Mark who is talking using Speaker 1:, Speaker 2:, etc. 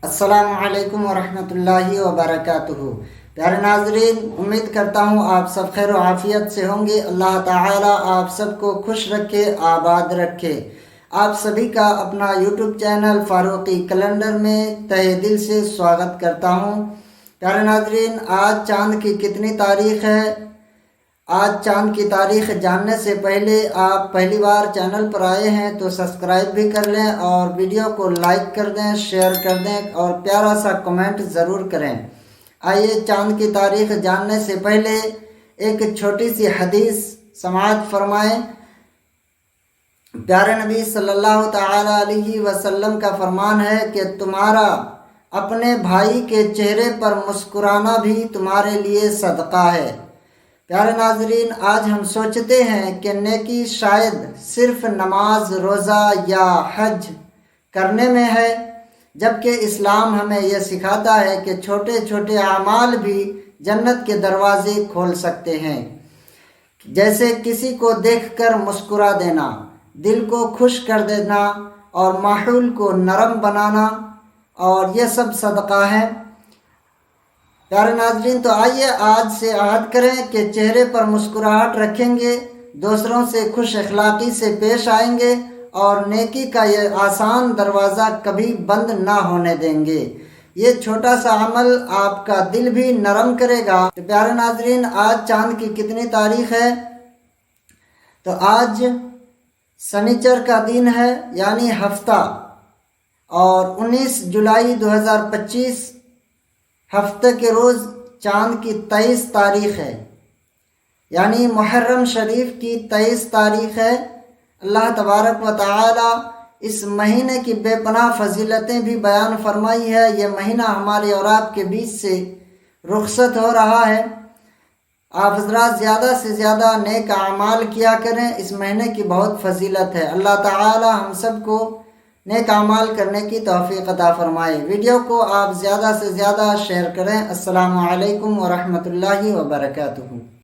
Speaker 1: السلام علیکم ورحمۃ اللہ وبرکاتہ۔ پیارے ناظرین، امید کرتا ہوں آپ سب خیر و عافیت سے ہوں گے۔ اللہ تعالی آپ سب کو خوش رکھے، آباد رکھے۔ آپ سبھی کا اپنا یوٹیوب چینل فاروقی کیلنڈر میں تہہ دل سے سواگت کرتا ہوں۔ پیارے ناظرین، آج چاند کی کتنی تاریخ ہے؟ آج چاند کی تاریخ جاننے سے پہلے آپ پہلی بار چینل پر آئے ہیں تو سبسکرائب بھی کر لیں اور ویڈیو کو لائک کر دیں، شیئر کر دیں اور پیارا سا کمنٹ ضرور کریں۔ آئیے چاند کی تاریخ جاننے سے پہلے ایک چھوٹی سی حدیث سماعت فرمائیں۔ پیارے نبی صلی اللہ تعالی علیہ وسلم کا فرمان ہے کہ تمہارا اپنے بھائی کے چہرے پر مسکرانا بھی تمہارے لیے صدقہ ہے۔ پیارے ناظرین، آج ہم سوچتے ہیں کہ نیکی شاید صرف نماز، روزہ یا حج کرنے میں ہے، جبکہ اسلام ہمیں یہ سکھاتا ہے کہ چھوٹے چھوٹے اعمال بھی جنت کے دروازے کھول سکتے ہیں، جیسے کسی کو دیکھ کر مسکرا دینا، دل کو خوش کر دینا اور ماحول کو نرم بنانا، اور یہ سب صدقہ ہے۔ پیارے ناظرین، تو آئیے آج سے عہد کریں کہ چہرے پر مسکراہٹ رکھیں گے، دوسروں سے خوش اخلاقی سے پیش آئیں گے اور نیکی کا یہ آسان دروازہ کبھی بند نہ ہونے دیں گے۔ یہ چھوٹا سا عمل آپ کا دل بھی نرم کرے گا۔ تو پیارے ناظرین، آج چاند کی کتنی تاریخ ہے؟ تو آج سنیچر کا دن ہے، یعنی ہفتہ، اور 19 جولائی 2025 ہفتے کے روز چاند کی 23 تاریخ ہے، یعنی محرم شریف کی 23 تاریخ ہے۔ اللہ تبارک و تعالی اس مہینے کی بے پناہ فضیلتیں بھی بیان فرمائی ہے۔ یہ مہینہ ہمارے اور آپ کے بیچ سے رخصت ہو رہا ہے۔ آپ حضرات زیادہ سے زیادہ نیک اعمال کیا کریں، اس مہینے کی بہت فضیلت ہے۔ اللہ تعالی ہم سب کو نیک اعمال کرنے کی توفیق عطا فرمائے۔ ویڈیو کو آپ زیادہ سے زیادہ شیئر کریں۔ السلام علیکم ورحمۃ اللہ وبرکاتہ۔